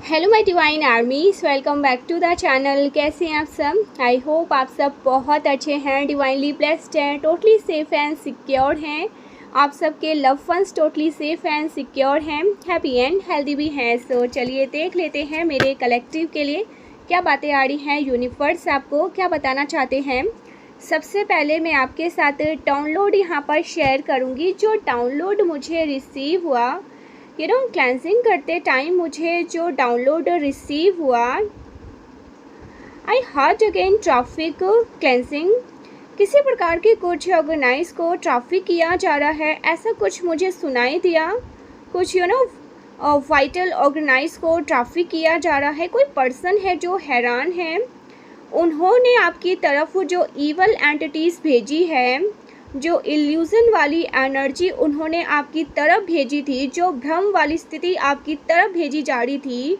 Hello my divine armies, welcome back to the channel. कैसे हैं आप सब? आई होप आप सब बहुत अच्छे हैं, डिवाइनली ब्लेस्ड हैं, टोटली सेफ एंड सिक्योर हैं। आप सबके love ones totally safe and secure हैं, हैप्पी एंड हेल्दी भी हैं। सो चलिए देख लेते हैं मेरे कलेक्टिव के लिए क्या बातें आ रही हैं, यूनिवर्स आपको क्या बताना चाहते हैं। सबसे पहले मैं आपके साथ डाउनलोड यहाँ पर शेयर करूँगी। जो डाउनलोड मुझे रिसीव हुआ, क्लेंजिंग करते टाइम मुझे जो डाउनलोड रिसीव हुआ, आई हार्ट अगेन ट्रैफिक क्लेंजिंग। किसी प्रकार के कुछ ऑर्गेनाइज को ट्रैफिक किया जा रहा है, ऐसा कुछ मुझे सुनाई दिया। कुछ वाइटल ऑर्गेनाइज को ट्रैफिक किया जा रहा है। कोई पर्सन है जो हैरान है, उन्होंने आपकी तरफ जो ईवल एंटिटीज़ भेजी है, जो इल्यूज़न वाली एनर्जी उन्होंने आपकी तरफ भेजी थी, जो भ्रम वाली स्थिति आपकी तरफ भेजी जा रही थी,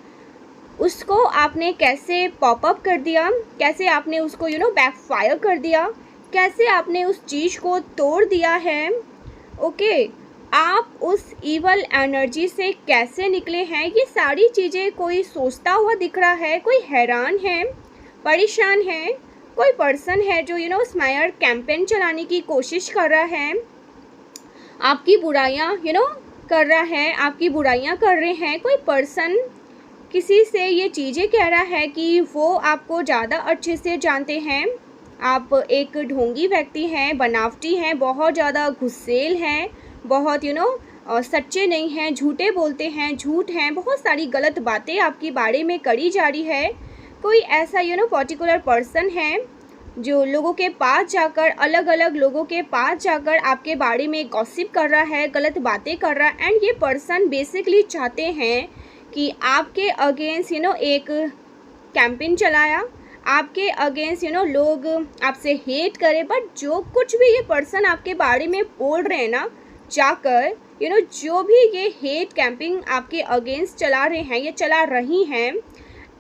उसको आपने कैसे पॉप अप कर दिया, कैसे आपने उसको बैकफायर कर दिया, कैसे आपने उस चीज़ को तोड़ दिया है। ओके, आप उस ईवल एनर्जी से कैसे निकले हैं, ये सारी चीज़ें कोई सोचता हुआ दिख रहा है, कोई हैरान है, परेशान है। कोई पर्सन है जो स्मायर कैंपेन चलाने की कोशिश कर रहा है, आपकी बुराइयां कर रहा है, आपकी बुराइयां कर रहे हैं। कोई पर्सन किसी से ये चीज़ें कह रहा है कि वो आपको ज़्यादा अच्छे से जानते हैं, आप एक ढोंगी व्यक्ति हैं, बनावटी हैं, बहुत ज़्यादा गुस्सेल हैं, बहुत सच्चे नहीं हैं, झूठे बोलते हैं, झूठ हैं, बहुत सारी गलत बातें आपके बारे में करी जा रही है। कोई ऐसा पर्टिकुलर पर्सन है जो लोगों के पास जाकर, अलग अलग लोगों के पास जाकर आपके बारे में गॉसिप कर रहा है, गलत बातें कर रहा है। एंड ये पर्सन बेसिकली चाहते हैं कि आपके अगेंस्ट एक कैंपेन चलाया, आपके अगेंस्ट लोग आपसे हेट करें। बट जो कुछ भी ये पर्सन आपके बारे में बोल रहे हैं ना, जाकर जो भी ये हेट कैंपिंग आपके अगेंस्ट चला रहे हैं, ये चला रही हैं,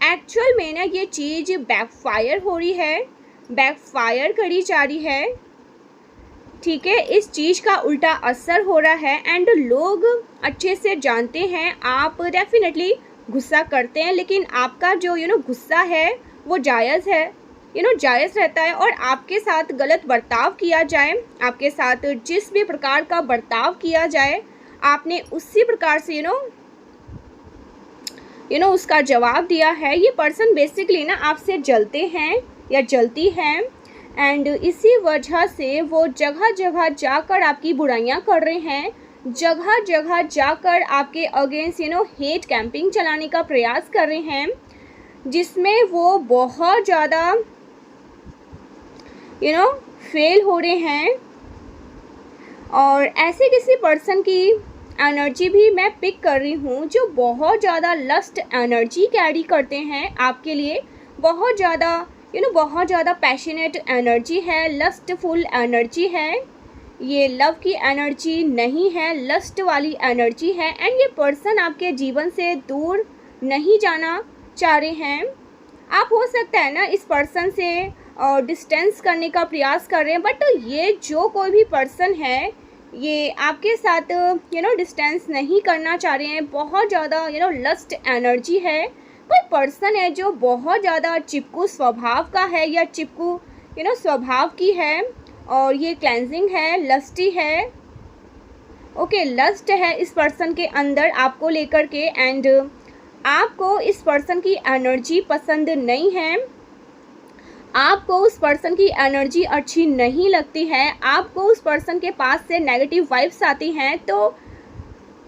एक्चुअल में ना ये चीज़ बैकफायर हो रही है, बैकफायर करी जा रही है। ठीक है, इस चीज़ का उल्टा असर हो रहा है। एंड लोग अच्छे से जानते हैं, आप डेफिनेटली गुस्सा करते हैं, लेकिन आपका जो गुस्सा है वो जायज़ है, जायज़ रहता है। और आपके साथ गलत बर्ताव किया जाए, आपके साथ जिस भी प्रकार का बर्ताव किया जाए, आपने उसी प्रकार से उसका जवाब दिया है। ये पर्सन बेसिकली ना आपसे जलते हैं या जलती हैं, एंड इसी वजह से वो जगह जगह जाकर आपकी बुराइयां कर रहे हैं, जगह जगह जाकर आपके अगेंस्ट हेट कैंपिंग चलाने का प्रयास कर रहे हैं, जिसमें वो बहुत ज़्यादा फेल हो रहे हैं। और ऐसे किसी पर्सन की एनर्जी भी मैं पिक कर रही हूँ जो बहुत ज़्यादा लस्ट एनर्जी कैरी करते हैं आपके लिए, बहुत ज़्यादा बहुत ज़्यादा पैशनेट एनर्जी है, लस्टफुल एनर्जी है। ये लव की एनर्जी नहीं है, लस्ट वाली एनर्जी है। एंड ये पर्सन आपके जीवन से दूर नहीं जाना चाह रहे हैं। आप हो सकता है ना इस पर्सन से डिस्टेंस करने का प्रयास कर रहे हैं, बट ये जो कोई भी पर्सन है, ये आपके साथ डिस्टेंस नहीं करना चाह रहे हैं। बहुत ज़्यादा लस्ट एनर्जी है। कोई पर्सन है जो बहुत ज़्यादा चिपकू स्वभाव का है या चिपकू स्वभाव की है, और ये क्लेंजिंग है, लस्टी है। ओके, लस्ट है इस पर्सन के अंदर आपको लेकर के, एंड आपको इस पर्सन की एनर्जी पसंद नहीं है, आपको उस पर्सन की एनर्जी अच्छी नहीं लगती है, आपको उस पर्सन के पास से नेगेटिव वाइब्स आती हैं, तो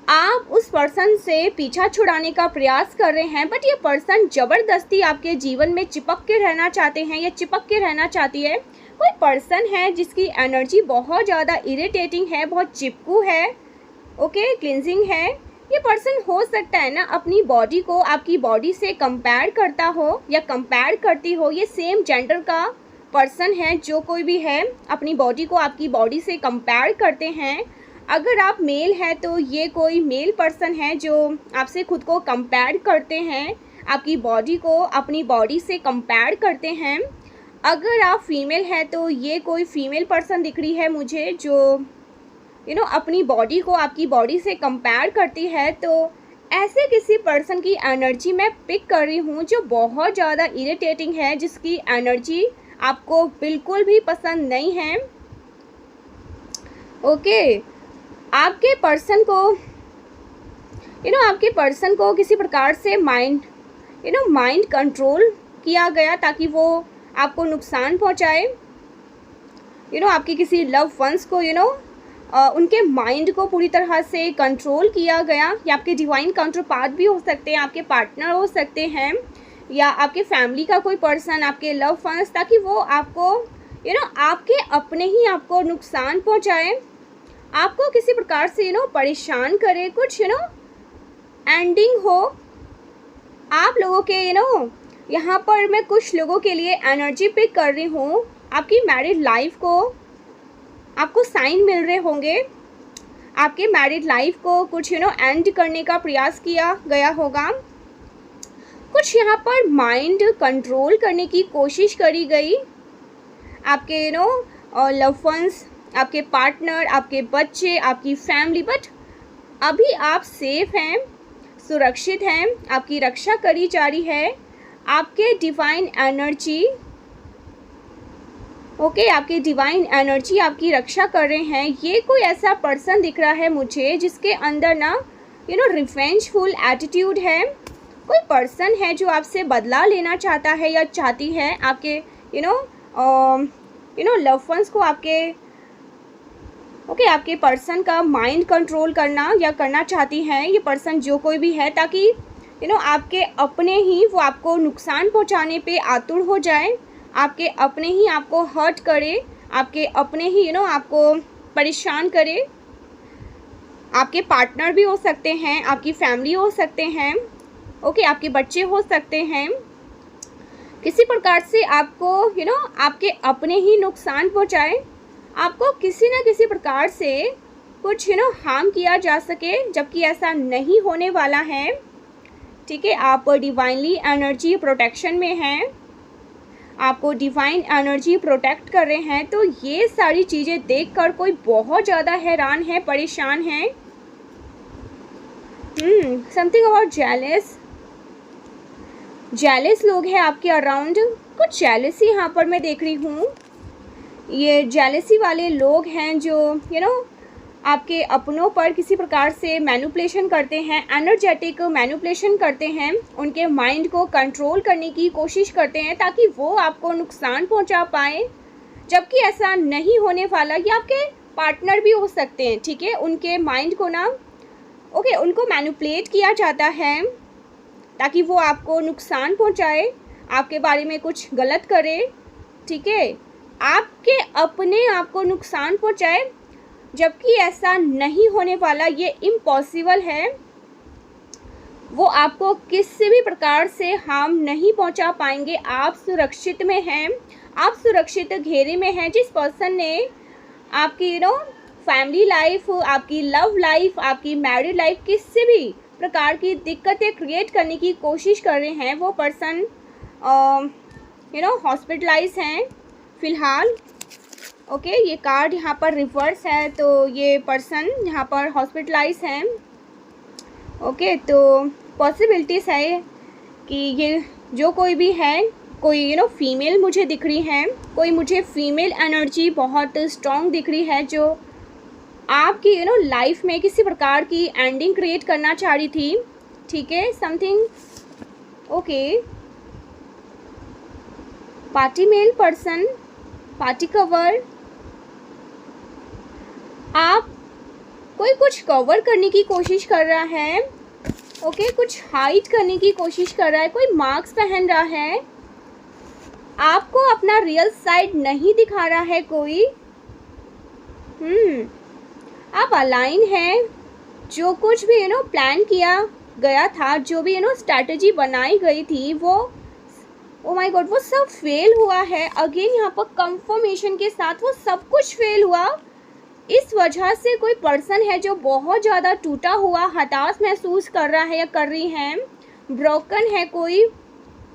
आप उस पर्सन से पीछा छुड़ाने का प्रयास कर रहे हैं। बट ये पर्सन ज़बरदस्ती आपके जीवन में चिपक के रहना चाहते हैं या चिपक के रहना चाहती है। कोई पर्सन है जिसकी एनर्जी बहुत ज़्यादा इरिटेटिंग है, बहुत चिपकू है, ओके, क्लिनजिंग है। ये पर्सन हो सकता है ना अपनी बॉडी को आपकी बॉडी से कंपेयर करता हो या कंपेयर करती हो। ये सेम जेंडर का पर्सन है, जो कोई भी है अपनी बॉडी को आपकी बॉडी से कंपेयर करते हैं। अगर आप मेल है तो ये कोई मेल पर्सन है जो आपसे खुद को कंपेयर करते हैं, आपकी बॉडी को अपनी बॉडी से कंपेयर करते हैं। अगर आप फीमेल है तो ये कोई फीमेल पर्सन दिख रही है मुझे, जो अपनी बॉडी को आपकी बॉडी से कंपेयर करती है। तो ऐसे किसी पर्सन की एनर्जी मैं पिक कर रही हूँ जो बहुत ज़्यादा इरिटेटिंग है, जिसकी एनर्जी आपको बिल्कुल भी पसंद नहीं है। ओके, आपके पर्सन को आपके पर्सन को किसी प्रकार से माइंड कंट्रोल किया गया ताकि वो आपको नुकसान पहुंचाए। आपके किसी लव वंस को उनके माइंड को पूरी तरह से कंट्रोल किया गया, या आपके डिवाइन काउंटर पार्ट भी हो सकते हैं, आपके पार्टनर हो सकते हैं, या आपके फैमिली का कोई पर्सन, आपके लव वंस, ताकि वो आपको आपके अपने ही आपको नुकसान पहुंचाए, आपको किसी प्रकार से परेशान करे, कुछ एंडिंग हो आप लोगों के। यहाँ पर मैं कुछ लोगों के लिए एनर्जी पिक कर रही हूँ। आपकी मैरिड लाइफ को आपको साइन मिल रहे होंगे, आपके मैरिड लाइफ को कुछ एंड करने का प्रयास किया गया होगा, कुछ यहाँ पर माइंड कंट्रोल करने की कोशिश करी गई। आपके लव वंस, आपके पार्टनर, आपके बच्चे, आपकी फैमिली, बट अभी आप सेफ हैं, सुरक्षित हैं, आपकी रक्षा करी जा रही है। आपके डिवाइन एनर्जी आपकी डिवाइन एनर्जी आपकी रक्षा कर रहे हैं। ये कोई ऐसा पर्सन दिख रहा है मुझे जिसके अंदर रिवेंजफुल एटीट्यूड है। कोई पर्सन है जो आपसे बदला लेना चाहता है या चाहती है, आपके लव वंस को आपके पर्सन का माइंड कंट्रोल करना या करना चाहती हैं ये पर्सन, जो कोई भी है, ताकि आपके अपने ही वो आपको नुकसान पहुंचाने पे आतुर हो जाए, आपके अपने ही आपको हर्ट करे, आपके अपने ही आपको परेशान करे। आपके पार्टनर भी हो सकते हैं, आपकी फैमिली हो सकते हैं, आपके बच्चे हो सकते हैं। किसी प्रकार से आपको आपके अपने ही नुकसान पहुंचाए, आपको किसी न किसी प्रकार से कुछ हार्म किया जा सके, जबकि ऐसा नहीं होने वाला है। ठीक है, आप डिवाइनली एनर्जी प्रोटेक्शन में हैं, आपको डिवाइन एनर्जी प्रोटेक्ट कर रहे हैं। तो ये सारी चीज़ें देखकर कोई बहुत ज़्यादा हैरान है, परेशान है। समथिंग अबाउट जेलस लोग हैं आपके अराउंड, कुछ जेलसी यहाँ पर मैं देख रही हूँ। ये जेलसी वाले लोग हैं जो आपके अपनों पर किसी प्रकार से मैनिपुलेशन करते हैं, एनर्जेटिक मैनिपुलेशन करते हैं, उनके माइंड को कंट्रोल करने की कोशिश करते हैं ताकि वो आपको नुकसान पहुंचा पाए, जबकि ऐसा नहीं होने वाला। ये आपके पार्टनर भी हो सकते हैं, ठीक है। उनके माइंड को उनको मैनिपुलेट किया जाता है ताकि वो आपको नुकसान पहुंचाए, आपके बारे में कुछ गलत करे, ठीक है, आपके अपने आपको नुकसान पहुंचाए, जबकि ऐसा नहीं होने वाला। ये इम्पॉसिबल है। वो आपको किसी भी प्रकार से हार्म नहीं पहुंचा पाएंगे। आप सुरक्षित में हैं, आप सुरक्षित घेरे में हैं। जिस पर्सन ने आपकी फैमिली लाइफ, आपकी लव लाइफ, आपकी मैरिड लाइफ, किसी भी प्रकार की दिक्कतें क्रिएट करने की कोशिश कर रहे हैं, वो पर्सन हॉस्पिटलाइज हैं फ़िलहाल। ये कार्ड यहाँ पर रिवर्स है, तो ये पर्सन यहाँ पर हॉस्पिटलाइज हैं। तो पॉसिबिलिटीज़ है कि ये जो कोई भी है, कोई फीमेल मुझे दिख रही है, कोई मुझे फीमेल एनर्जी बहुत स्ट्रॉन्ग दिख रही है जो आपकी लाइफ में किसी प्रकार की एंडिंग क्रिएट करना चाह रही थी, ठीक है। Something party male person, party cover, आप कोई कुछ कवर करने की कोशिश कर रहा है, कुछ हाइड करने की कोशिश कर रहा है, कोई मास्क पहन रहा है, आपको अपना रियल साइड नहीं दिखा रहा है कोई। आप अलाइन हैं, जो कुछ भी प्लान किया गया था, जो भी स्ट्रैटेजी बनाई गई थी, वो ओ माय गॉड वो सब फेल हुआ है। अगेन यहाँ पर कंफर्मेशन के साथ वो सब कुछ फेल हुआ। इस वजह से कोई पर्सन है जो बहुत ज़्यादा टूटा हुआ, हताश महसूस कर रहा है या कर रही है, ब्रोकन है, कोई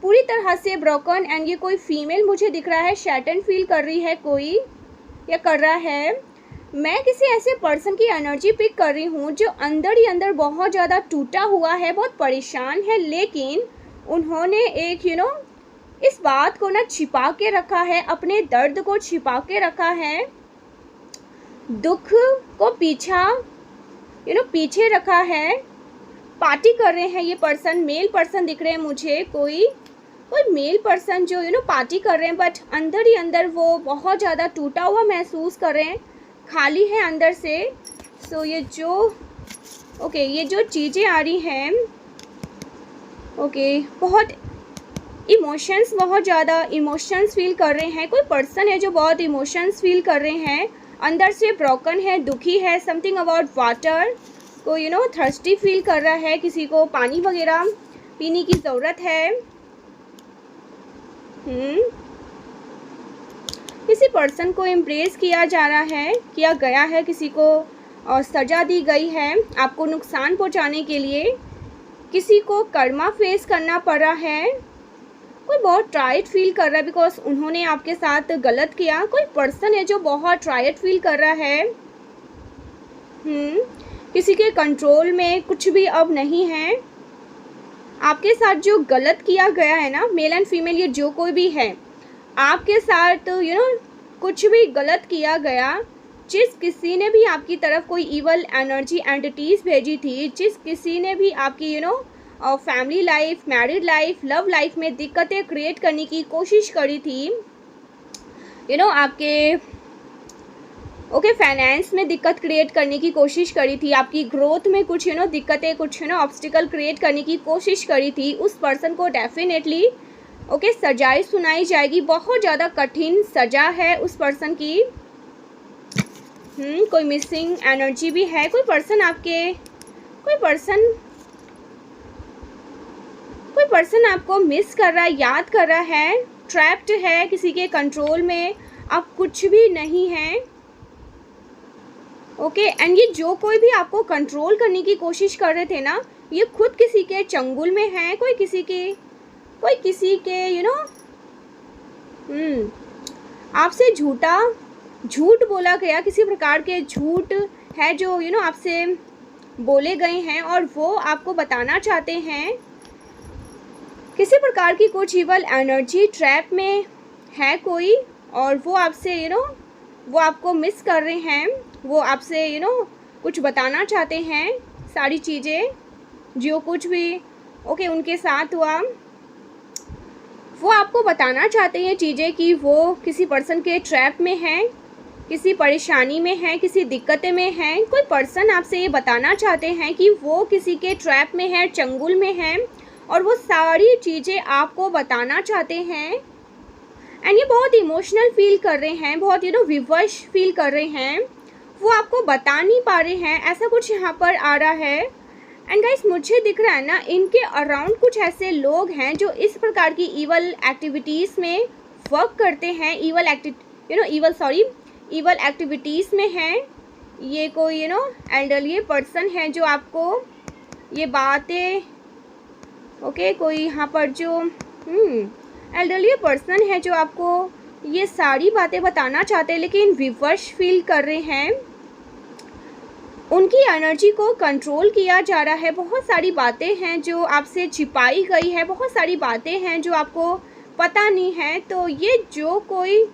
पूरी तरह से ब्रोकन। एंड ये कोई फीमेल मुझे दिख रहा है, शैटन फील कर रही है कोई या कर रहा है। मैं किसी ऐसे पर्सन की एनर्जी पिक कर रही हूँ जो अंदर ही अंदर बहुत ज़्यादा टूटा हुआ है, बहुत परेशान है, लेकिन उन्होंने एक इस बात को ना छिपा के रखा है, अपने दर्द को छिपा के रखा है, दुख को पीछे रखा है। पार्टी कर रहे हैं ये पर्सन, मेल पर्सन दिख रहे हैं मुझे, कोई मेल पर्सन जो पार्टी कर रहे हैं, बट अंदर ही अंदर वो बहुत ज़्यादा टूटा हुआ महसूस कर रहे हैं, खाली है अंदर से। सो ये जो चीज़ें आ रही हैं, बहुत ज़्यादा इमोशंस फील कर रहे हैं। कोई पर्सन है जो बहुत इमोशंस फील कर रहे हैं, अंदर से ब्रोकन है, दुखी है, समथिंग अबाउट वाटर को थर्स्टी फील कर रहा है, किसी को पानी वगैरह पीने की ज़रूरत है। किसी पर्सन को एम्ब्रेस किया गया है, किसी को और सज़ा दी गई है आपको नुकसान पहुंचाने के लिए, किसी को कर्मा फेस करना पड़ रहा है, कोई बहुत ट्राइड फील कर रहा है बिकॉज उन्होंने आपके साथ गलत किया। कोई पर्सन है जो बहुत ट्राइड फील कर रहा है। किसी के कंट्रोल में कुछ भी अब नहीं है। आपके साथ जो गलत किया गया है ना, मेल एंड फीमेल, ये जो कोई भी है आपके साथ कुछ भी गलत किया गया, जिस किसी ने भी आपकी तरफ कोई इवल एनर्जी एंटिटीज़ भेजी थी, जिस किसी ने भी आपकी family life, married life, love life में दिक्कतें क्रिएट करने की कोशिश करी थी, आपके फाइनेंस में दिक्कत क्रिएट करने की कोशिश करी थी, आपकी ग्रोथ में कुछ दिक्कतें, कुछ ऑब्स्टिकल क्रिएट करने की कोशिश करी थी, उस पर्सन को डेफिनेटली सजाएं सुनाई जाएगी। बहुत ज़्यादा कठिन सज़ा है उस पर्सन की। कोई मिसिंग एनर्जी भी है। कोई पर्सन आपको मिस कर रहा है, याद कर रहा है, ट्रैप्ड है, किसी के कंट्रोल में आप कुछ भी नहीं है। एंड ये जो कोई भी आपको कंट्रोल करने की कोशिश कर रहे थे ना, ये खुद किसी के चंगुल में है। कोई किसी के आपसे झूठ बोला गया, किसी प्रकार के झूठ है जो आपसे बोले गए हैं और वो आपको बताना चाहते हैं। किसी प्रकार की कुछ इवल एनर्जी ट्रैप में है कोई, और वो आपसे वो आपको मिस कर रहे हैं, वो आपसे कुछ बताना चाहते हैं। सारी चीज़ें जो कुछ भी उनके साथ हुआ, वो आपको बताना चाहते हैं चीज़ें कि वो किसी पर्सन के ट्रैप में हैं, किसी परेशानी में हैं, किसी दिक्कतें में हैं। कोई पर्सन आपसे ये बताना चाहते हैं कि वो किसी के ट्रैप में है, चंगुल में है, और वो सारी चीज़ें आपको बताना चाहते हैं। एंड ये बहुत इमोशनल फील कर रहे हैं, बहुत विवश फील कर रहे हैं, वो आपको बता नहीं पा रहे हैं, ऐसा कुछ यहाँ पर आ रहा है। एंड गाइस, मुझे दिख रहा है ना, इनके अराउंड कुछ ऐसे लोग हैं जो इस प्रकार की इवल एक्टिविटीज़ में वर्क करते हैं, इवल एक्टिविटीज़ में हैं। ये कोई एल्डरली पर्सन है जो आपको ये बातें कोई यहाँ पर जो एल्डरली पर्सन है जो आपको ये सारी बातें बताना चाहते हैं, लेकिन विवश फील कर रहे हैं। उनकी एनर्जी को कंट्रोल किया जा रहा है। बहुत सारी बातें हैं जो आपसे छिपाई गई है, बहुत सारी बातें हैं जो आपको पता नहीं है। तो ये जो कोई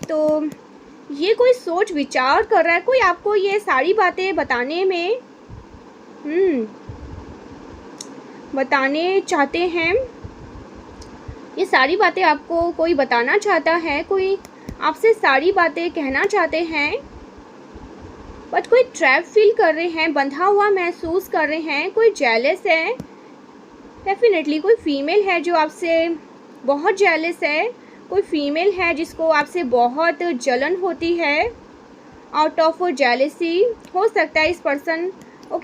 तो ये कोई सोच विचार कर रहा है, कोई आपको ये सारी बातें बताने में बताने चाहते हैं। ये सारी बातें आपको कोई बताना चाहता है, कोई आपसे सारी बातें कहना चाहते हैं, बट कोई ट्रैप फील कर रहे हैं, बंधा हुआ महसूस कर रहे हैं। कोई जेलस है, डेफिनेटली कोई फीमेल है जो आपसे बहुत जेलस है, कोई फीमेल है जिसको आपसे बहुत जलन होती है, आउट ऑफ जेलसी। हो सकता है इस पर्सन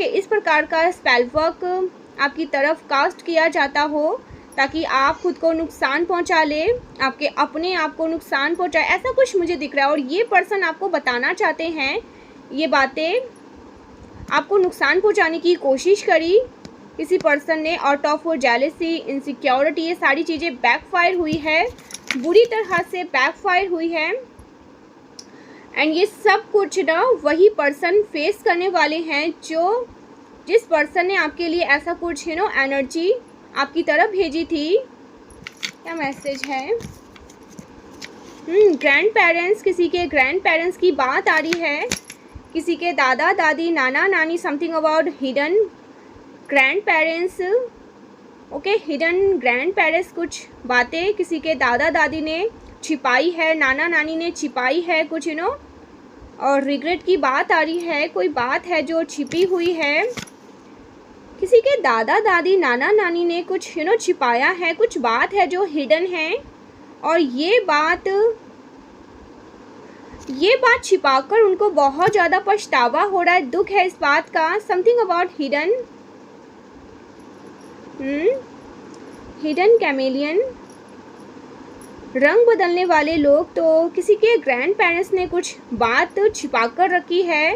इस प्रकार का स्पेल वर्क आपकी तरफ कास्ट किया जाता हो ताकि आप खुद को नुकसान पहुंचा ले, आपके अपने आप को नुकसान पहुंचाए, ऐसा कुछ मुझे दिख रहा है। और ये पर्सन आपको बताना चाहते हैं, ये बातें आपको नुकसान पहुंचाने की कोशिश करी किसी पर्सन ने, आउट ऑफ जेलसी, इनसिक्योरिटी, ये सारी चीज़ें बैकफायर हुई है, बुरी तरह से बैकफायर हुई है। एंड ये सब कुछ ना वही पर्सन फेस करने वाले हैं जिस पर्सन ने आपके लिए ऐसा कुछ एनर्जी आपकी तरफ भेजी थी। क्या मैसेज है? ग्रैंड पेरेंट्स, किसी के ग्रैंड पेरेंट्स की बात आ रही है, किसी के दादा दादी नाना नानी, something about hidden grand parents. Okay, hidden grand parents, कुछ बातें किसी के दादा दादी ने छिपाई है, नाना नानी ने छिपाई है कुछ और रिग्रेट की बात आ रही है। कोई बात है जो छिपी हुई है, किसी के दादा दादी नाना नानी ने कुछ छिपाया है, कुछ बात है जो हिडन है और ये बात छिपाकर उनको बहुत ज़्यादा पछतावा हो रहा है, दुख है इस बात का। Something about hidden hidden chameleon, रंग बदलने वाले लोग, तो किसी के ग्रैंड पेरेंट्स ने कुछ बात छिपा कर रखी है,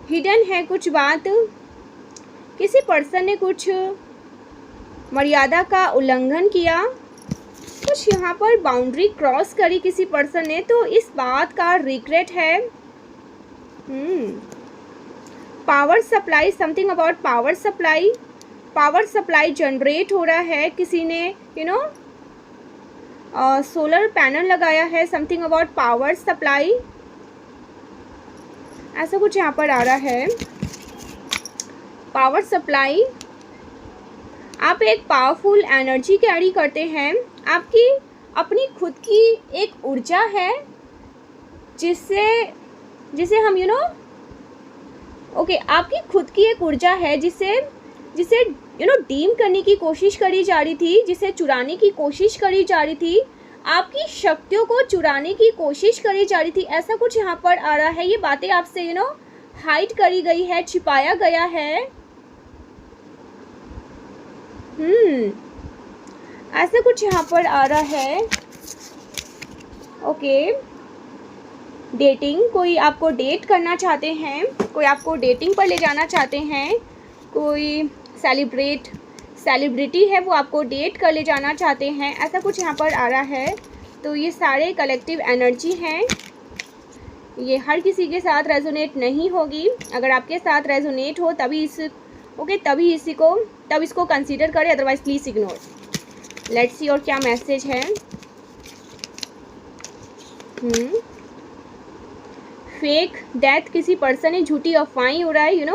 हिडन है कुछ बात, किसी पर्सन ने कुछ मर्यादा का उल्लंघन किया, कुछ यहाँ पर बाउंड्री क्रॉस करी किसी पर्सन ने, तो इस बात का रिग्रेट है। Power supply, something about power supply, power supply generate हो रहा है, किसी ने सोलर पैनल लगाया है, समथिंग अबाउट पावर सप्लाई, ऐसा कुछ यहाँ पर आ रहा है। पावर सप्लाई, आप एक पावरफुल एनर्जी कैरी करते हैं, आपकी अपनी खुद की एक ऊर्जा है जिसे हम ओके, आपकी खुद की एक ऊर्जा है जिसे डीम करने की कोशिश करी जा रही थी, जिसे चुराने की कोशिश करी जा रही थी, आपकी शक्तियों को चुराने की कोशिश करी जा रही थी, ऐसा कुछ यहाँ पर आ रहा है। ये बातें आपसे हाइड करी गई है, छिपाया गया है। ऐसा कुछ यहाँ पर आ रहा है। ओके, डेटिंग, कोई आपको डेट करना चाहते हैं, कोई आपको डेटिंग पर ले जाना चाहते हैं, कोई सेलिब्रिटी है वो आपको डेट कर ले जाना चाहते हैं, ऐसा कुछ यहाँ पर आ रहा है। तो ये सारे कलेक्टिव एनर्जी हैं, ये हर किसी के साथ रेजोनेट नहीं होगी। अगर आपके साथ रेजोनेट हो तभी इसको कंसीडर करें, otherwise please ignore. Let's see और क्या मैसेज है। फेक डेथ, किसी पर्सन ने झूठी अफवाहें उड़ाई,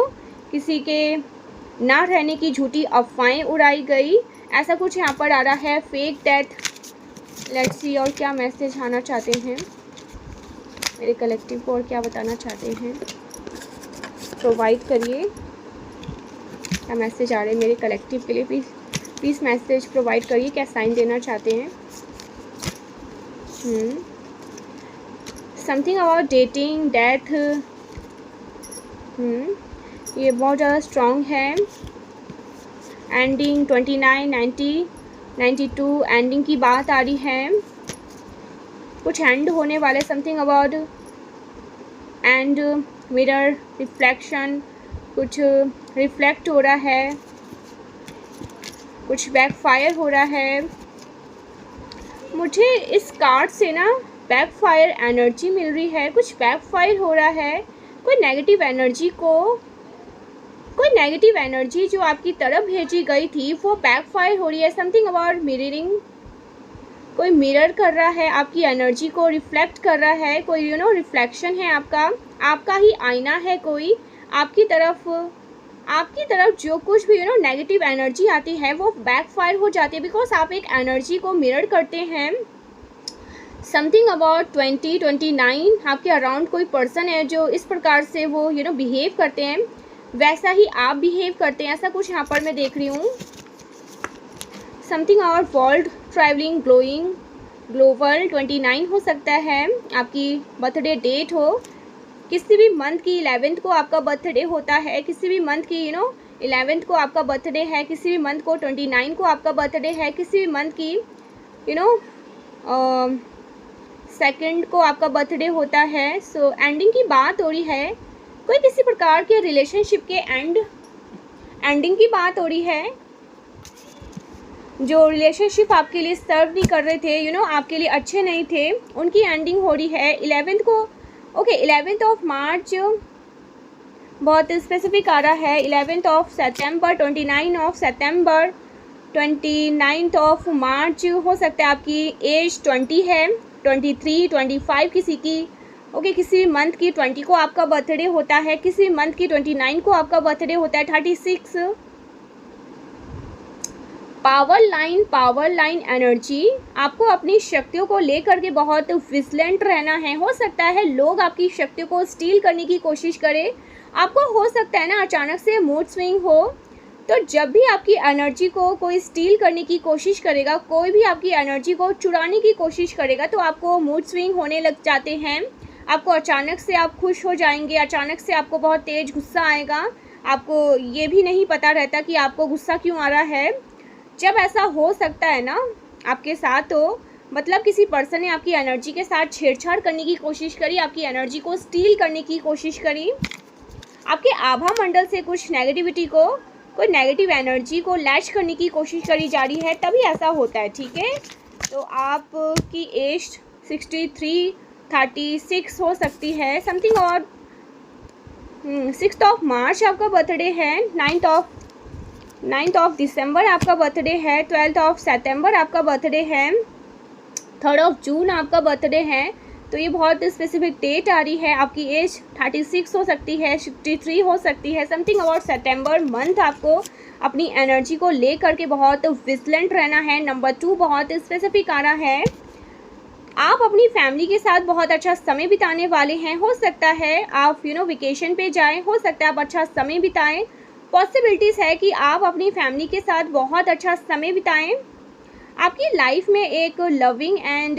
किसी के ना रहने की झूठी अफवाहें उड़ाई गई, ऐसा कुछ यहाँ पर आ रहा है। Fake death. लेट्स सी और क्या मैसेज आना चाहते हैं मेरे कलेक्टिव को, और क्या बताना चाहते हैं, प्रोवाइड करिए। क्या मैसेज आ रहे हैं मेरे कलेक्टिव के लिए, प्लीज़ मैसेज प्रोवाइड करिए, क्या साइन देना चाहते हैं। समथिंग अबाउट डेटिंग, डेथ, ये बहुत ज़्यादा स्ट्रॉन्ग है। एंडिंग 29, 90, 92, एंडिंग की बात आ रही है, कुछ एंड होने वाले। Something about and, mirror, reflection, कुछ रिफ्लेक्ट हो रहा है, कुछ बैकफायर हो रहा है। मुझे इस कार्ड से ना बैकफायर एनर्जी मिल रही है, कुछ बैकफायर हो रहा है। कोई नेगेटिव एनर्जी जो आपकी तरफ भेजी गई थी वो बैकफायर हो रही है। समथिंग अबाउट मिररिंग, कोई मिरर कर रहा है, आपकी एनर्जी को रिफ्लेक्ट कर रहा है, कोई रिफ्लेक्शन है आपका ही आईना है, कोई आपकी तरफ जो कुछ भी नेगेटिव एनर्जी आती है वो बैकफायर हो जाती है, बिकॉज आप एक एनर्जी को मिरर करते हैं। समथिंग अबाउट 20, 29, आपके अराउंड कोई पर्सन है जो इस प्रकार से वो बिहेव करते हैं, वैसा ही आप बिहेव करते हैं, ऐसा कुछ यहाँ पर मैं देख रही हूँ। Something about world travelling, global 29 हो सकता है, आपकी बर्थडे डेट हो, किसी भी मंथ की 11th को आपका बर्थडे होता है, किसी भी मंथ की 11th को आपका बर्थडे है, किसी भी मंथ को 29 को आपका बर्थडे है, किसी भी मंथ की 2nd को आपका बर्थडे होता है। सो एंडिंग की बात हो रही है, कोई किसी प्रकार के रिलेशनशिप के एंडिंग की बात हो रही है। जो रिलेशनशिप आपके लिए सर्व नहीं कर रहे थे, आपके लिए अच्छे नहीं थे, उनकी एंडिंग हो रही है। 11th को ओके 11th ऑफ मार्च बहुत स्पेसिफिक आ रहा है, 11th of September, 29 of September, 29 of March. हो सकता है आपकी एज 20 है, 23, 25 किसी की। ओके किसी मंथ की 20 को आपका बर्थडे होता है, किसी मंथ की 29 को आपका बर्थडे होता है, 36। पावर लाइन एनर्जी, आपको अपनी शक्तियों को लेकर के बहुत विजिलेंट रहना है। हो सकता है लोग आपकी शक्तियों को स्टील करने की कोशिश करें, आपको हो सकता है ना अचानक से मूड स्विंग हो। तो जब भी आपकी एनर्जी को कोई स्टील करने की कोशिश करेगा, कोई भी आपकी एनर्जी को चुराने की कोशिश करेगा, तो आपको मूड स्विंग होने लग जाते हैं। आपको अचानक से आप खुश हो जाएंगे, अचानक से आपको बहुत तेज़ गुस्सा आएगा, आपको ये भी नहीं पता रहता कि आपको गुस्सा क्यों आ रहा है। जब ऐसा हो सकता है ना आपके साथ, तो मतलब किसी पर्सन ने आपकी एनर्जी के साथ छेड़छाड़ करने की कोशिश करी, आपकी एनर्जी को स्टील करने की कोशिश करी, आपके आभा मंडल से कुछ नेगेटिविटी को, कोई नेगेटिव एनर्जी को लैच करने की कोशिश करी जा रही है, तभी ऐसा होता है। ठीक है, तो आपकी एज 63, 36 हो सकती है समथिंग। और 6 ऑफ मार्च आपका बर्थडे है, 9th ऑफ दिसंबर आपका बर्थडे है, 12th ऑफ सितंबर आपका बर्थडे है, 3rd ऑफ जून आपका बर्थडे है। तो ये बहुत स्पेसिफिक डेट आ रही है। आपकी एज 36 हो सकती है, 63 हो सकती है समथिंग। अबाउट सितंबर मंथ आपको अपनी एनर्जी को ले करके बहुत विजिलेंट रहना है। नंबर 2 बहुत स्पेसिफिक आ रहा है, आप अपनी फैमिली के साथ बहुत अच्छा समय बिताने वाले हैं। हो सकता है आप वेकेशन पे जाएं, हो सकता है आप अच्छा समय बिताएं। पॉसिबिलिटीज़ है कि आप अपनी फैमिली के साथ बहुत अच्छा समय बिताएं। आपकी लाइफ में एक लविंग एंड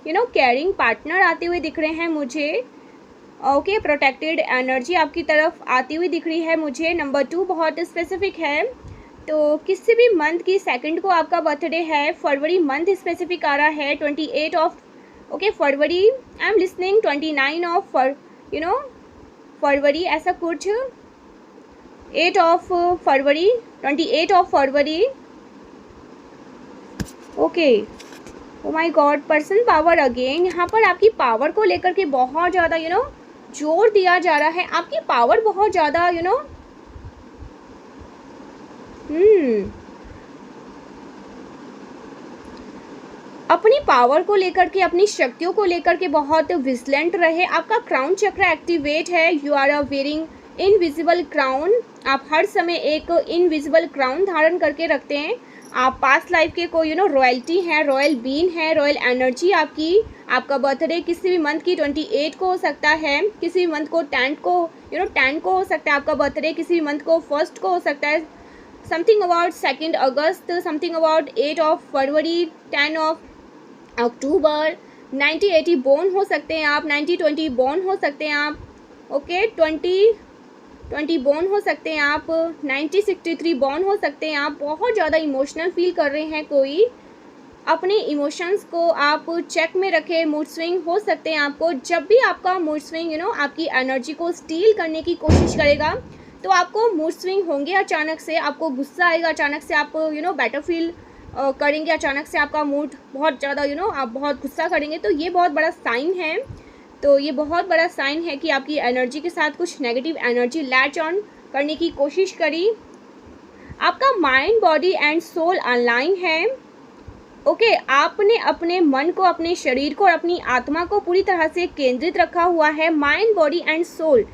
केयरिंग पार्टनर आते हुए दिख रहे हैं मुझे। ओके प्रोटेक्टेड एनर्जी आपकी तरफ आती हुई दिख रही है मुझे। नंबर 2 बहुत स्पेसिफिक है। तो किसी भी मंथ की 2nd को आपका बर्थडे है। फरवरी मंथ स्पेसिफिक आ रहा है, 28 of February. I am listening 29 of February, ऐसा कुछ 8 of February, 28 of February. Okay oh my God, person power again. यहाँ पर आपकी पावर को लेकर के बहुत ज़्यादा जोर दिया जा रहा है। आपकी पावर बहुत ज़्यादा अपनी पावर को लेकर के, अपनी शक्तियों को लेकर के बहुत विजिलेंट रहे। आपका क्राउन चक्र एक्टिवेट है। You are a wearing invisible crown. आप हर समय एक इनविजिबल क्राउन धारण करके रखते हैं। आप पास्ट लाइफ के कोई रॉयल्टी हैं, रॉयल बीन है, रॉयल एनर्जी आपकी। आपका बर्थडे किसी भी मंथ की 28 को हो सकता है, किसी भी मंथ को 10 को 10 को हो सकता है आपका बर्थडे, किसी भी मंथ को 1st को हो सकता है, something about 2 August, something about 8 of February, 10 of October. 90-80 born हो सकते हैं आप, 90-20 बोर्न हो सकते हैं आप। ओके 20 बोर्न हो सकते हैं आप, 90-63 बोर्न हो सकते हैं आप। बहुत ज़्यादा इमोशनल फील कर रहे हैं कोई, अपने इमोशंस को आप चेक में रखें। मूड स्विंग हो सकते हैं आपको। जब भी आपका मूड स्विंग आपकी एनर्जी को स्टील करने की कोशिश करेगा, तो आपको मूड स्विंग होंगे। अचानक से आपको गुस्सा आएगा, अचानक से आप बेटर फील करेंगे, अचानक से आपका मूड बहुत ज़्यादा आप बहुत गुस्सा करेंगे। तो ये बहुत बड़ा साइन है। तो ये बहुत बड़ा साइन है कि आपकी एनर्जी के साथ कुछ नेगेटिव एनर्जी लैच ऑन करने की कोशिश करी। आपका mind, body and soul align है। ओके आपने अपने मन को, अपने शरीर को और अपनी आत्मा को पूरी तरह से केंद्रित रखा हुआ है। माइंड, बॉडी एंड सोल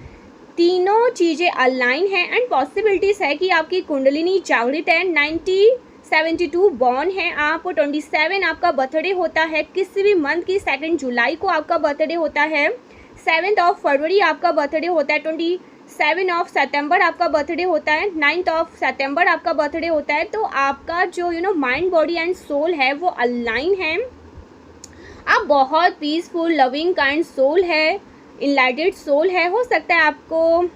तीनों चीज़ें अलाइन हैं। एंड पॉसिबिलिटीज़ है कि आपकी कुंडलिनी जागृत है। 72 बॉर्न है आप, 27 आपका बर्थडे होता है। किसी भी मंथ की 2 जुलाई को आपका बर्थडे होता है, 7 ऑफ फरवरी आपका बर्थडे होता है, 27 ऑफ सितंबर आपका बर्थडे होता है, 9 ऑफ सितंबर आपका बर्थडे होता है। तो आपका जो माइंड, बॉडी एंड सोल है वो अलाइन है। आप बहुत पीसफुल, लविंग, काइंड सोल है, इनलाइटेड सोल है। हो सकता है आपको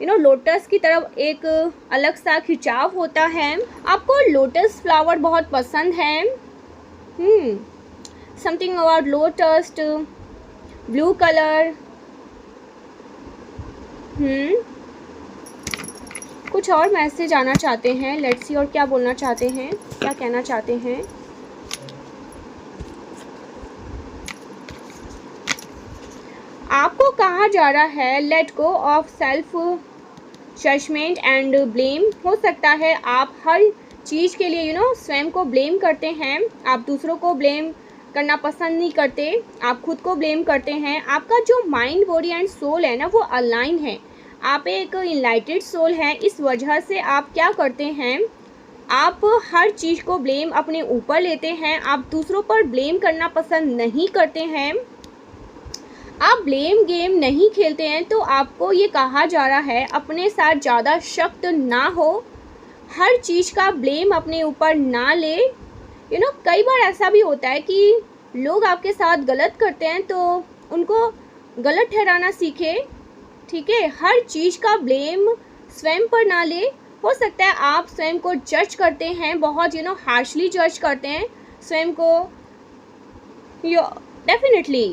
लोटस की तरफ एक अलग सा खिंचाव होता है। आपको लोटस फ्लावर बहुत पसंद है। Something about lotus, blue colour. कुछ और मैसेज आना चाहते हैं, लेट्स सी और क्या बोलना चाहते हैं, क्या कहना चाहते हैं। आपको कहा जा रहा है let go of self judgement and blame. हो सकता है आप हर चीज़ के लिए स्वयं को ब्लेम करते हैं, आप दूसरों को ब्लेम करना पसंद नहीं करते, आप खुद को ब्लेम करते हैं। आपका जो माइंड बॉडी एंड सोल है ना वो अलाइन है, आप एक इनलाइटेड सोल हैं। इस वजह से आप क्या करते हैं, आप हर चीज़ को ब्लेम अपने ऊपर लेते हैं, आप दूसरों पर ब्लेम करना पसंद नहीं करते हैं, आप ब्लेम गेम नहीं खेलते हैं। तो आपको ये कहा जा रहा है अपने साथ ज़्यादा सख्त ना हो, हर चीज़ का ब्लेम अपने ऊपर ना ले। कई बार ऐसा भी होता है कि लोग आपके साथ गलत करते हैं तो उनको गलत ठहराना सीखे, ठीक है। हर चीज़ का ब्लेम स्वयं पर ना ले। हो सकता है आप स्वयं को जज करते हैं, बहुत हार्शली जज करते हैं स्वयं को, definitely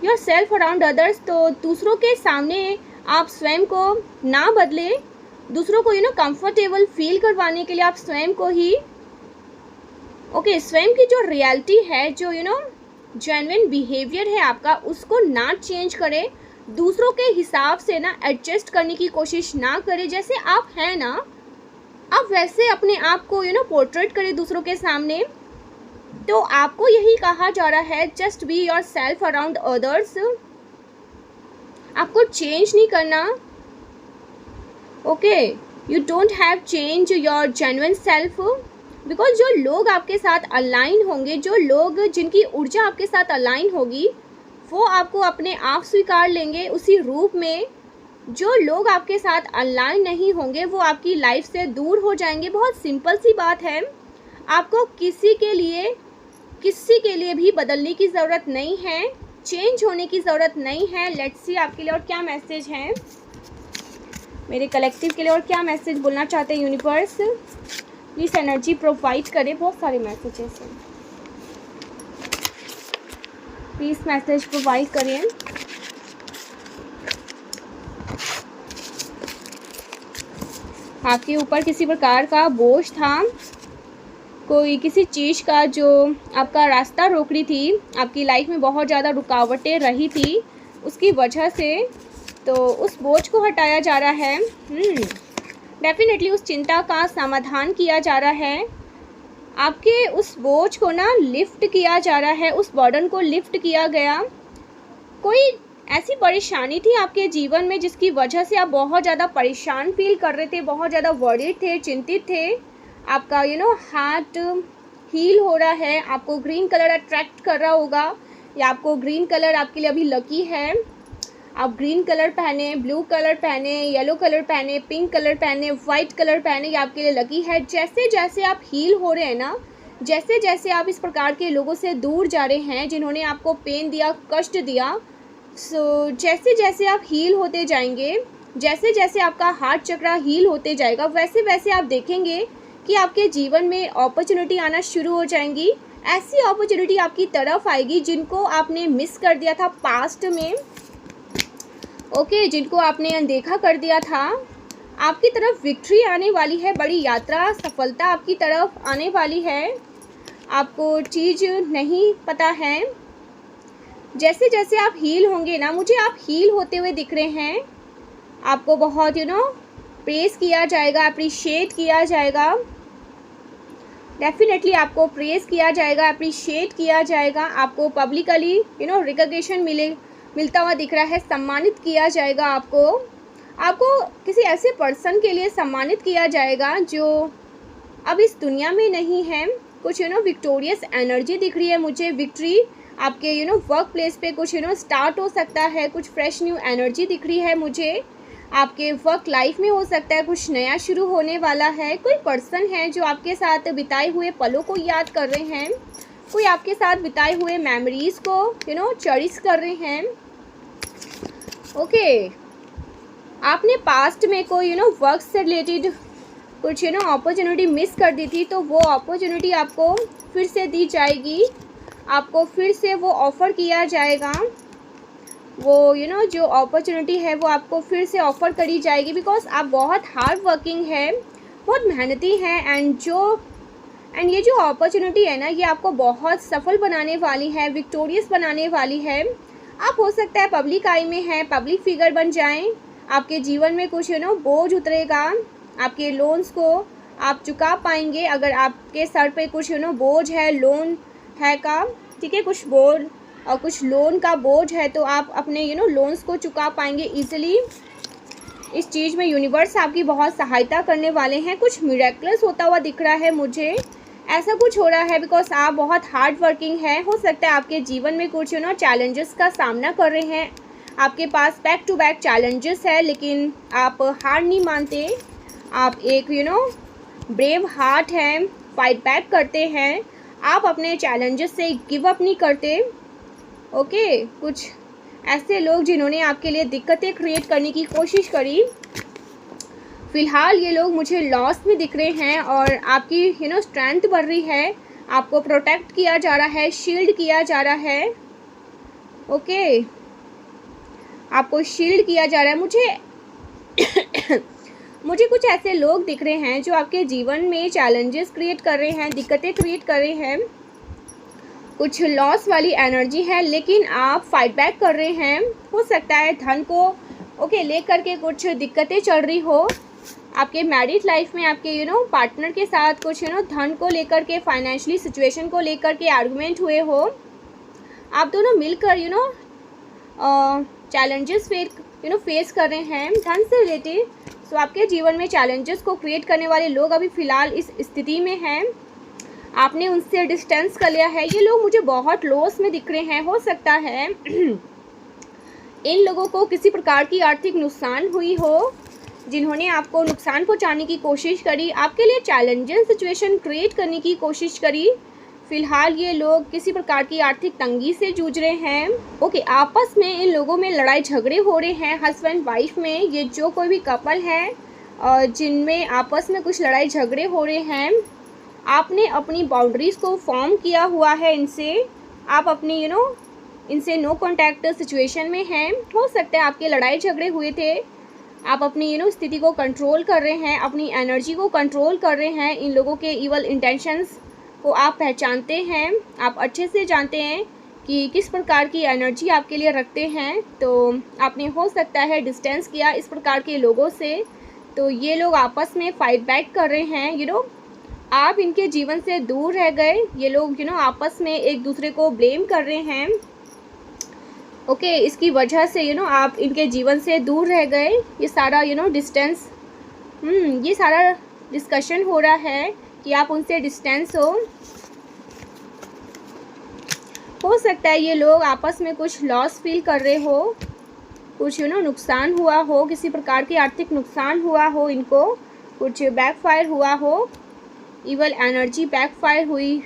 your self around others. तो दूसरों के सामने आप स्वयं को ना बदले, दूसरों को कंफर्टेबल फील करवाने के लिए आप स्वयं को ही स्वयं की जो रियलिटी है, जो जेन्युइन बिहेवियर है आपका, उसको ना चेंज करें, दूसरों के हिसाब से ना एडजस्ट करने की कोशिश ना करें। जैसे आप हैं ना, आप वैसे अपने आप को पोर्ट्रेट करें दूसरों के सामने। तो आपको यही कहा जा रहा है just be your self around others, आपको चेंज नहीं करना। Okay, you don't have change your genuine self, because जो लोग आपके साथ अलाइन होंगे, जो लोग जिनकी ऊर्जा आपके साथ अलाइन होगी, वो आपको अपने आप स्वीकार लेंगे उसी रूप में। जो लोग आपके साथ अलाइन नहीं होंगे वो आपकी लाइफ से दूर हो जाएंगे। बहुत सिंपल सी बात है, आपको किसी के लिए भी बदलने की ज़रूरत नहीं है, चेंज होने की ज़रूरत नहीं है। लेट्स सी आपके लिए और क्या मैसेज है, मेरे कलेक्टिव के लिए और क्या मैसेज बोलना चाहते हैं यूनिवर्स। प्लीज़ एनर्जी प्रोवाइड करें, बहुत सारे मैसेजेस हैं, प्लीज़ मैसेज प्रोवाइड करें। आपके ऊपर किसी प्रकार का बोझ था, कोई किसी चीज़ का जो आपका रास्ता रोक रही थी, आपकी लाइफ में बहुत ज़्यादा रुकावटें रही थी उसकी वजह से, तो उस बोझ को हटाया जा रहा है। डेफिनेटली उस चिंता का समाधान किया जा रहा है, आपके उस बोझ को ना लिफ्ट किया जा रहा है, उस बर्डन को लिफ्ट किया गया। कोई ऐसी परेशानी थी आपके जीवन में जिसकी वजह से आप बहुत ज़्यादा परेशान फील कर रहे थे, बहुत ज़्यादा वरीड थे, चिंतित थे। आपका हार्ट हील हो रहा है, आपको ग्रीन कलर अट्रैक्ट कर रहा होगा, या आपको ग्रीन कलर आपके लिए अभी लकी है। आप ग्रीन कलर पहने, ब्लू कलर पहने, येलो कलर पहने, पिंक कलर पहने, वाइट कलर पहने, ये आपके लिए लकी है। जैसे जैसे आप हील हो रहे हैं ना, जैसे जैसे आप इस प्रकार के लोगों से दूर जा रहे हैं जिन्होंने आपको पेन दिया, कष्ट दिया, जैसे जैसे आप हील होते जाएंगे, जैसे जैसे आपका हार्ट चक्र हील होते जाएगा, वैसे वैसे आप देखेंगे कि आपके जीवन में अपॉर्चुनिटी आना शुरू हो जाएंगी। ऐसी अपॉर्चुनिटी आपकी तरफ आएगी जिनको आपने मिस कर दिया था पास्ट में, जिनको आपने अनदेखा कर दिया था। आपकी तरफ विक्ट्री आने वाली है, बड़ी यात्रा, सफलता आपकी तरफ आने वाली है। आपको चीज़ नहीं पता है, जैसे जैसे आप हील होंगे ना, मुझे आप हील होते हुए दिख रहे हैं। आपको बहुत प्रेज़ किया जाएगा, अप्रिशिएट किया जाएगा, डेफिनेटली आपको प्रेज़ किया जाएगा, अप्रिशिएट किया जाएगा। आपको पब्लिकली रिकॉग्निशन मिलता हुआ दिख रहा है, सम्मानित किया जाएगा। आपको किसी ऐसे पर्सन के लिए सम्मानित किया जाएगा जो अब इस दुनिया में नहीं है। कुछ विक्टोरियस एनर्जी दिख रही है मुझे, विक्ट्री आपके वर्क प्लेस पे कुछ स्टार्ट हो सकता है, कुछ फ्रेश न्यू एनर्जी दिख रही है मुझे। आपके वर्क लाइफ में हो सकता है कुछ नया शुरू होने वाला है। कोई पर्सन है जो आपके साथ बिताए हुए पलों को याद कर रहे हैं, कोई आपके साथ बिताए हुए मेमोरीज़ को चेरिश कर रहे हैं। आपने पास्ट में कोई वर्क से रिलेटेड कुछ अपॉर्चुनिटी मिस कर दी थी, तो वो अपॉर्चुनिटी आपको फिर से दी जाएगी, आपको फिर से वो ऑफ़र किया जाएगा। वो जो अपॉर्चुनिटी है वो आपको फिर से ऑफ़र करी जाएगी, बिकॉज आप बहुत हार्ड वर्किंग है, बहुत मेहनती हैं, एंड जो एंड ये जो अपॉर्चुनिटी है ना, ये आपको बहुत सफल बनाने वाली है, विक्टोरियस बनाने वाली है। आप हो सकता है पब्लिक आई में हैं, पब्लिक फिगर बन जाएं, आपके जीवन में कुछ बोझ उतरेगा, आपके लोन्स को आप चुका पाएंगे। अगर आपके सर पे कुछ बोझ है, लोन है का, ठीक है, कुछ बोझ और कुछ लोन का बोझ है, तो आप अपने लोन्स को चुका पाएंगे ईजिली। इस चीज़ में यूनिवर्स आपकी बहुत सहायता करने वाले हैं। कुछ मिरेकल्स होता हुआ दिख रहा है मुझे, ऐसा कुछ हो रहा है बिकॉज आप बहुत हार्ड वर्किंग हैं। हो सकता है आपके जीवन में कुछ चैलेंजेस का सामना कर रहे हैं, आपके पास बैक टू बैक चैलेंजेस है, लेकिन आप हार नहीं मानते। आप एक ब्रेव हार्ट हैं, फाइट बैक करते हैं, आप अपने चैलेंजेस से गिव अप नहीं करते। ओके, कुछ ऐसे लोग जिन्होंने आपके लिए दिक्कतें क्रिएट करने की कोशिश करी, फ़िलहाल ये लोग मुझे लॉस में दिख रहे हैं और आपकी स्ट्रेंथ बढ़ रही है, आपको प्रोटेक्ट किया जा रहा है, शील्ड किया जा रहा है। ओके, आपको शील्ड किया जा रहा है। मुझे कुछ ऐसे लोग दिख रहे हैं जो आपके जीवन में चैलेंजेस क्रिएट कर रहे हैं, दिक्कतें क्रिएट कर रहे हैं, कुछ लॉस वाली एनर्जी है, लेकिन आप फाइट बैक कर रहे हैं। हो सकता है धन को लेकर के कुछ दिक्कतें चल रही हो, आपके मैरिड लाइफ में आपके पार्टनर के साथ कुछ धन को लेकर के, फाइनेंशियली सिचुएशन को लेकर के आर्गुमेंट हुए हो। आप दोनों मिलकर चैलेंजेस फेस कर रहे हैं धन से रिलेटेड। सो आपके जीवन में चैलेंजेस को क्रिएट करने वाले लोग अभी फ़िलहाल इस स्थिति में हैं, आपने उनसे डिस्टेंस कर लिया है। ये लोग मुझे बहुत लॉस में दिख रहे हैं। हो सकता है इन लोगों को किसी प्रकार की आर्थिक नुकसान हुई हो, जिन्होंने आपको नुकसान पहुंचाने की कोशिश करी, आपके लिए चैलेंजिंग सिचुएशन क्रिएट करने की कोशिश करी। फ़िलहाल ये लोग किसी प्रकार की आर्थिक तंगी से जूझ रहे हैं। ओके, आपस में इन लोगों में लड़ाई झगड़े हो रहे हैं, हस्बैंड वाइफ में। ये जो कोई भी कपल है और जिनमें आपस में कुछ लड़ाई झगड़े हो रहे हैं, आपने अपनी बाउंड्रीज़ को फॉर्म किया हुआ है इनसे, आप अपनी इनसे नो कॉन्टैक्ट सिचुएशन में हैं। हो सकता है आपके लड़ाई झगड़े हुए थे, आप अपनी स्थिति को कंट्रोल कर रहे हैं, अपनी एनर्जी को कंट्रोल कर रहे हैं। इन लोगों के इवल इंटेंशंस को आप पहचानते हैं, आप अच्छे से जानते हैं कि किस प्रकार की एनर्जी आपके लिए रखते हैं। तो आपने हो सकता है डिस्टेंस किया इस प्रकार के लोगों से, तो ये लोग आपस में फाइट बैक कर रहे हैं। आप इनके जीवन से दूर रह गए। ये लोग आपस में एक दूसरे को ब्लेम कर रहे हैं। ओके, इसकी वजह से आप इनके जीवन से दूर रह गए। ये सारा डिस्टेंस, ये सारा डिस्कशन हो रहा है कि आप उनसे डिस्टेंस हो सकता है ये लोग आपस में कुछ लॉस फील कर रहे हो, कुछ नुकसान हुआ हो, किसी प्रकार की आर्थिक नुकसान हुआ हो, इनको कुछ बैकफायर हुआ हो, इवल एनर्जी बैकफायर हुई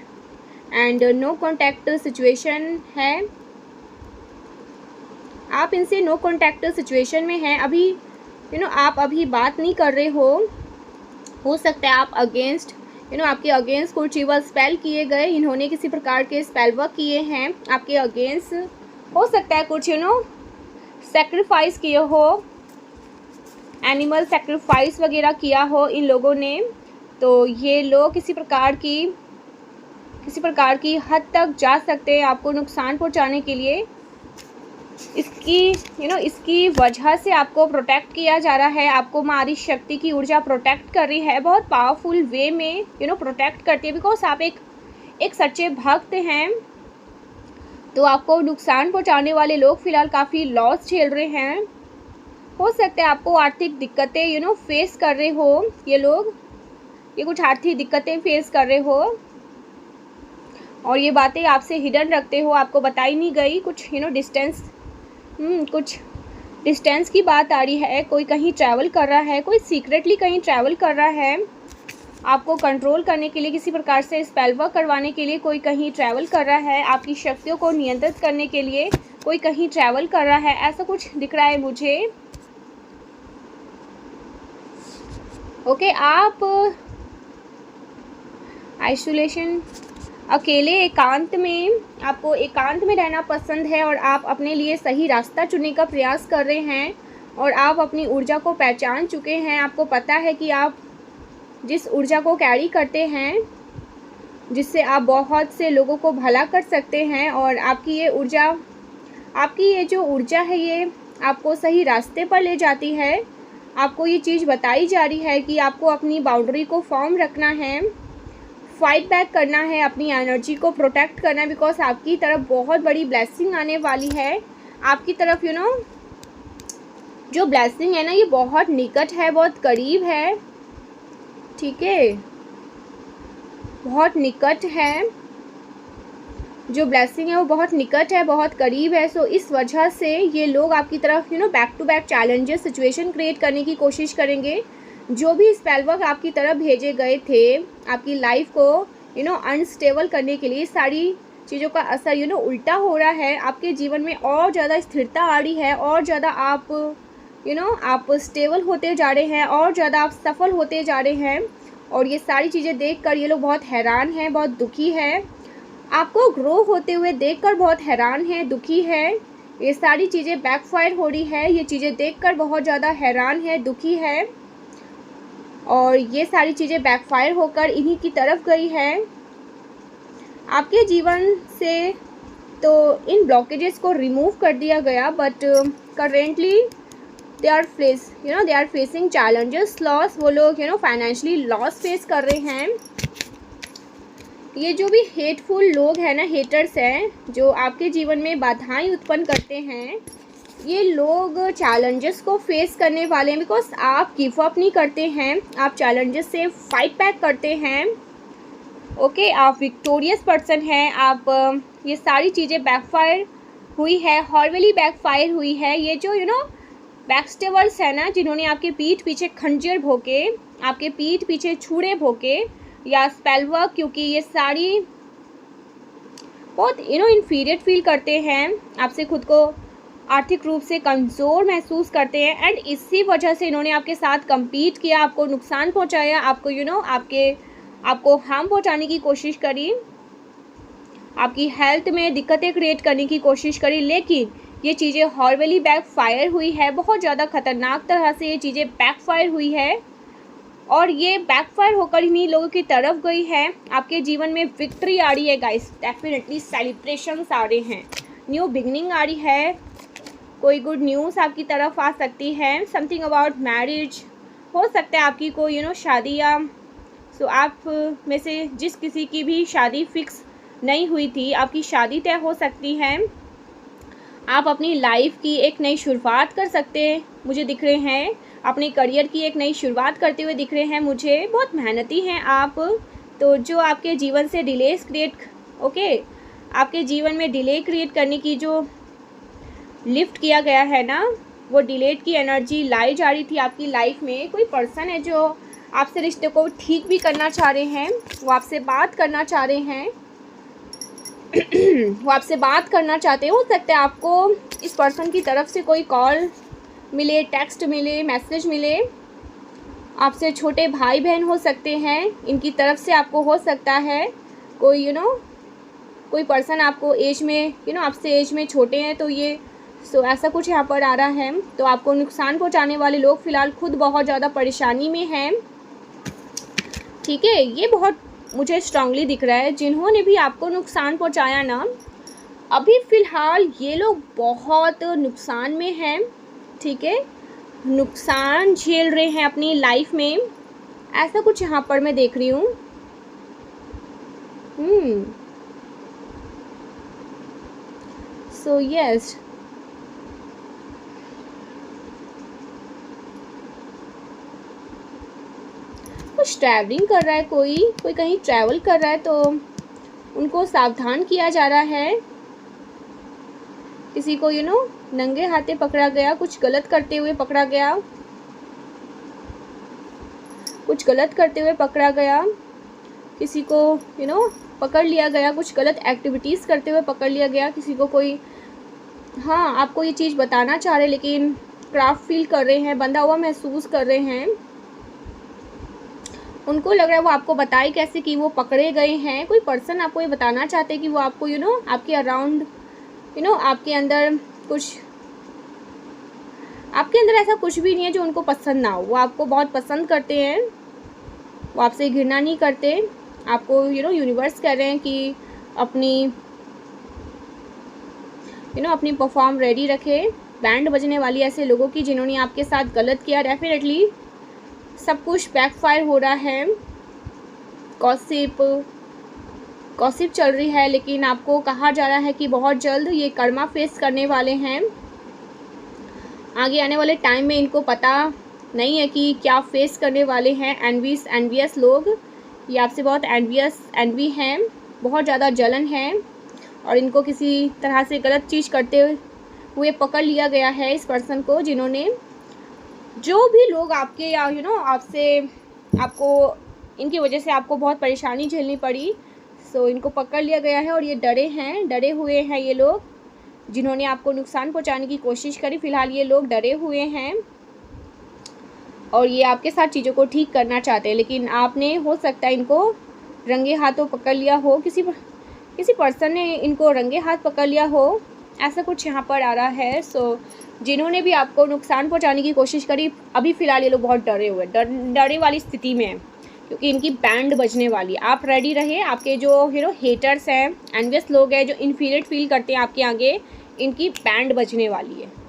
एंड नो कॉन्टैक्ट सिचुएशन है। आप इनसे नो कॉन्टैक्ट सिचुएशन में हैं अभी। आप अभी बात नहीं कर रहे हो सकता है आप अगेंस्ट आपके अगेंस्ट कुछ इवल स्पेल किए गए, इन्होंने किसी प्रकार के स्पेल वर्क किए हैं आपके अगेंस्ट। हो सकता है कुछ सेक्रीफाइस किए हो, एनिमल सेक्रीफाइस वगैरह किया हो इन लोगों ने। तो ये लोग किसी प्रकार की हद तक जा सकते हैं आपको नुकसान पहुंचाने के लिए। इसकी वजह से आपको प्रोटेक्ट किया जा रहा है, आपको मारी शक्ति की ऊर्जा प्रोटेक्ट कर रही है, बहुत पावरफुल वे में प्रोटेक्ट करती है, बिकॉज आप एक सच्चे भक्त हैं। तो आपको नुकसान पहुंचाने वाले लोग फ़िलहाल काफ़ी लॉस झेल रहे हैं। हो सकता है आपको आर्थिक दिक्कतें फेस कर रहे हो, ये लोग ये कुछ आर्थिक दिक्कतें फेस कर रहे हो और ये बातें आपसे हिडन रखते हो, आपको बताई नहीं गई। कुछ कुछ डिस्टेंस की बात आ रही है, कोई कहीं ट्रैवल कर रहा है, कोई सीक्रेटली कहीं ट्रैवल कर रहा है, आपको कंट्रोल करने के लिए, किसी प्रकार से स्पेल वर्क करवाने के लिए कोई कहीं ट्रैवल कर रहा है, आपकी शक्तियों को नियंत्रित करने के लिए कोई कहीं ट्रैवल कर रहा है, ऐसा कुछ दिख रहा है मुझे। ओके, आप आइसोलेशन, अकेले एकांत में, आपको एकांत में रहना पसंद है और आप अपने लिए सही रास्ता चुनने का प्रयास कर रहे हैं और आप अपनी ऊर्जा को पहचान चुके हैं। आपको पता है कि आप जिस ऊर्जा को कैरी करते हैं जिससे आप बहुत से लोगों को भला कर सकते हैं। और आपकी ये ऊर्जा, आपकी ये जो ऊर्जा है ये आपको सही रास्ते पर ले जाती है। आपको ये चीज़ बताई जा रही है कि आपको अपनी बाउंड्री को फॉर्म रखना है, फाइट बैक करना है, अपनी एनर्जी को प्रोटेक्ट करना है, बिकॉज आपकी तरफ बहुत बड़ी ब्लेसिंग आने वाली है। आपकी तरफ जो ब्लेसिंग है ना, ये बहुत निकट है, बहुत करीब है, ठीक है, बहुत निकट है। जो ब्लेसिंग है वो बहुत निकट है, बहुत करीब है। सो इस वजह से ये लोग आपकी तरफ back to back challenges situation create करने की कोशिश करेंगे। जो भी स्पेल वर्क आपकी तरफ भेजे गए थे आपकी लाइफ को अनस्टेबल करने के लिए, सारी चीज़ों का असर उल्टा हो रहा है। आपके जीवन में और ज़्यादा स्थिरता आ रही है, और ज़्यादा आप आप स्टेबल होते जा रहे हैं, और ज़्यादा आप सफल होते जा रहे हैं। और ये सारी चीज़ें देखकर ये लोग बहुत हैरान हैं, बहुत दुखी है। आपको ग्रो होते हुए देखकर बहुत हैरान है, दुखी है। ये सारी चीज़ें बैकफायर हो रही है, ये चीज़ें देखकर बहुत ज़्यादा हैरान है, दुखी है। और ये सारी चीज़ें बैकफायर होकर इन्हीं की तरफ गई है। आपके जीवन से तो इन ब्लॉकेजेस को रिमूव कर दिया गया, but currently they are facing challenges, loss. वो लोग फाइनेंशियली लॉस फेस कर रहे हैं। ये जो भी हेटफुल लोग हैं ना, हेटर्स हैं, जो आपके जीवन में बाधाएं उत्पन्न करते हैं, ये लोग चैलेंजेस को फेस करने वाले हैं, बिकॉज आप गिव अप नहीं करते हैं, आप चैलेंजेस से फाइट बैक करते हैं। ओके, आप विक्टोरियस पर्सन हैं। आप ये सारी चीज़ें बैकफायर हुई है, हॉर्रिबली बैकफायर हुई है। ये जो बैकस्टेबर्स है ना, जिन्होंने आपके पीठ पीछे खंजर भोंके, आपके पीठ पीछे छुरे भोंके, या स्पेल वर्क, क्योंकि ये सारी बहुत इन्फीरियर फील करते हैं, आपसे खुद को आर्थिक रूप से कमज़ोर महसूस करते हैं। एंड इसी वजह से इन्होंने आपके साथ कम्पीट किया, आपको नुकसान पहुंचाया, आपको आपको हार्म पहुंचाने की कोशिश करी, आपकी हेल्थ में दिक्कतें क्रिएट करने की कोशिश करी। लेकिन ये चीज़ें हॉर्रिबली बैकफायर हुई है, बहुत ज़्यादा खतरनाक तरह से ये चीज़ें बैकफायर हुई है। और ये बैकफायर होकर इन्हीं लोगों की तरफ गई है। आपके जीवन में विक्ट्री आ रही है गाइस, डेफिनेटली सेलिब्रेशंस आ रहे हैं, न्यू बिगनिंग आ रही है, कोई गुड न्यूज़ आपकी तरफ आ सकती है। समथिंग अबाउट मैरिज हो सकता है आपकी कोई शादी, या सो आप में से जिस किसी की भी शादी फिक्स नहीं हुई थी, आपकी शादी तय हो सकती है। आप अपनी लाइफ की एक नई शुरुआत कर सकते हैं, मुझे दिख रहे हैं, अपने करियर की एक नई शुरुआत करते हुए दिख रहे हैं मुझे। बहुत मेहनती हैं आप। तो जो आपके जीवन से डिलेस आपके जीवन में डिले क्रिएट करने की जो लिफ्ट किया गया है ना, वो डिलेट की एनर्जी लाई जा रही थी आपकी लाइफ में। कोई पर्सन है जो आपसे रिश्ते को ठीक भी करना चाह रहे हैं, वो आपसे बात करना चाह रहे हैं, वो आपसे बात करना चाहते हैं। हो सकता है आपको इस पर्सन की तरफ से कोई कॉल मिले, टेक्स्ट मिले, मैसेज मिले। आपसे छोटे भाई बहन हो सकते हैं, इनकी तरफ से आपको हो सकता है कोई कोई पर्सन आपको एज में आपसे एज में छोटे हैं, तो ये ऐसा कुछ यहाँ पर आ रहा है। तो आपको नुकसान पहुँचाने वाले लोग फ़िलहाल खुद बहुत ज़्यादा परेशानी में हैं, ठीक है। ये बहुत मुझे स्ट्रांगली दिख रहा है। जिन्होंने भी आपको नुकसान पहुँचाया ना, अभी फ़िलहाल ये लोग बहुत नुकसान में हैं, ठीक है, नुकसान झेल रहे हैं अपनी लाइफ में, ऐसा कुछ यहाँ पर मैं देख रही हूँ। सो यस, कुछ ट्रैवलिंग कर रहा है, कोई कहीं ट्रैवल कर रहा है, तो उनको सावधान किया जा रहा है। किसी को नंगे हाथे पकड़ा गया, कुछ गलत करते हुए पकड़ा गया, कुछ गलत करते हुए पकड़ा गया, किसी को पकड़ लिया गया, कुछ गलत एक्टिविटीज़ करते हुए पकड़ लिया गया। किसी को कोई आपको ये चीज़ बताना चाह रहे, लेकिन क्राफ्ट फील कर रहे हैं, बंधा हुआ महसूस कर रहे हैं। उनको लग रहा है वो आपको बताए कैसे कि वो पकड़े गए हैं। कोई पर्सन आपको ये बताना चाहते हैं कि वो आपको आपके अराउंड आपके अंदर ऐसा कुछ भी नहीं है जो उनको पसंद ना हो। वो आपको बहुत पसंद करते हैं, वो आपसे घृणा नहीं करते, आपको यूनिवर्स कह रहे हैं कि अपनी अपनी परफॉर्म रेडी रखें। बैंड बजने वाली ऐसे लोगों की जिन्होंने आपके साथ गलत किया, डेफिनेटली सब कुछ बैकफायर हो रहा है। गॉसिप चल रही है, लेकिन आपको कहा जा रहा है कि बहुत जल्द ये कर्मा फेस करने वाले हैं। आगे आने वाले टाइम में इनको पता नहीं है कि क्या फेस करने वाले हैं। एनवियस लोग, ये आपसे बहुत एनवी हैं, बहुत ज़्यादा जलन है और इनको किसी तरह से गलत चीज़ करते हुए पकड़ लिया गया है इस पर्सन को, जिन्होंने जो भी लोग आपके या आपको इनकी वजह से आपको बहुत परेशानी झेलनी पड़ी। सो इनको पकड़ लिया गया है और ये डरे हुए हैं ये लोग, जिन्होंने आपको नुकसान पहुंचाने की कोशिश करी। फ़िलहाल ये लोग डरे हुए हैं और ये आपके साथ चीज़ों को ठीक करना चाहते हैं, लेकिन आपने हो सकता है इनको रंगे हाथों पकड़ लिया हो, किसी पर्सन ने इनको रंगे हाथ पकड़ लिया हो, ऐसा कुछ यहाँ पर आ रहा है। सो जिन्होंने भी आपको नुकसान पहुंचाने की कोशिश करी, अभी फ़िलहाल ये लोग बहुत डरे वाली स्थिति में हैं, क्योंकि इनकी बैंड बजने वाली। आप रेडी रहे। आपके जो हेटर्स हैं, एनवियस लोग हैं जो इन्फीरियर फील करते हैं आपके आगे, इनकी बैंड बजने वाली है।